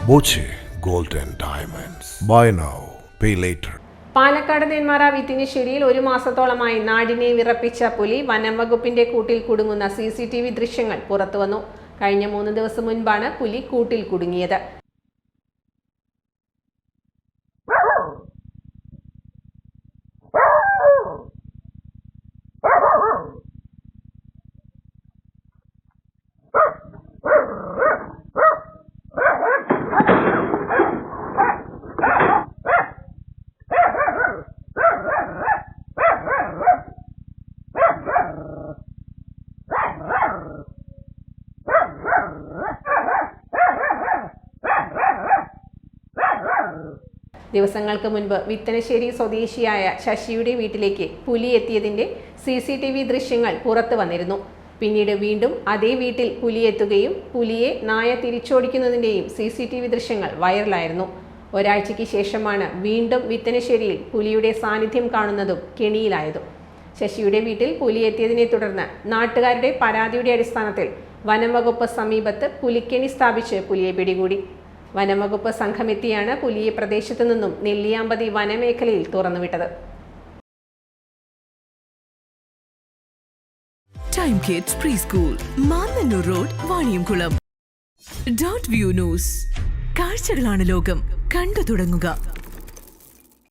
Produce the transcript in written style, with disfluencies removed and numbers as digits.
Boche gold and diamonds. Buy now pay later. Palakkad Nenmara വിത്തിനിശ്ശേരിയിൽ 1 മാസത്തോളമായി നാടിനെ വിറപ്പിച്ച പുലി വനം വകുപ്പിന്റെ കൂട്ടിൽ കുടുങ്ങുന്ന CCTV ദൃശ്യങ്ങൾ പുറത്തുവന്നു. കഴിഞ്ഞ 3 ദിവസം മുൻപാണ് പുലി കൂട്ടിൽ കുടുങ്ങിയത്. ദിവസങ്ങൾക്ക് മുൻപ് വിത്തനശ്ശേരി സ്വദേശിയായ ശശിയുടെ വീട്ടിലേക്ക് പുലി എത്തിയതിന്റെ CCTV ദൃശ്യങ്ങൾ പുറത്തു വന്നിരുന്നു. പിന്നീട് വീണ്ടും അതേ വീട്ടിൽ പുലി എത്തുകയും പുലിയെ നായ തിരിച്ചോടിക്കുന്നതിന്റെയും CCTV ദൃശ്യങ്ങൾ വൈറലായിരുന്നു. ഒരാഴ്ചയ്ക്ക് ശേഷമാണ് വീണ്ടും വിത്തനശ്ശേരിയിൽ പുലിയുടെ സാന്നിധ്യം കാണുന്നതും കെണിയിലായതും. ശശിയുടെ വീട്ടിൽ പുലി എത്തിയതിനെ തുടർന്ന് നാട്ടുകാരുടെ പരാതിയുടെ അടിസ്ഥാനത്തിൽ വനംവകുപ്പ് സമീപത്ത് പുലിക്കെണി സ്ഥാപിച്ച് പുലിയെ പിടികൂടി. വനംവകുപ്പ് സംഘമെത്തിയാണ് പുലിയെ പ്രദേശത്തു നിന്നും നെല്ലിയാമ്പതി വനമേഖലയിൽ തുറന്നുവിട്ടത്. Time kids pre school, Mannanur road, Vaniyamkulam. .view news. കാഴ്ചകളാണ് ലോകം, കണ്ടു തുടങ്ങുക.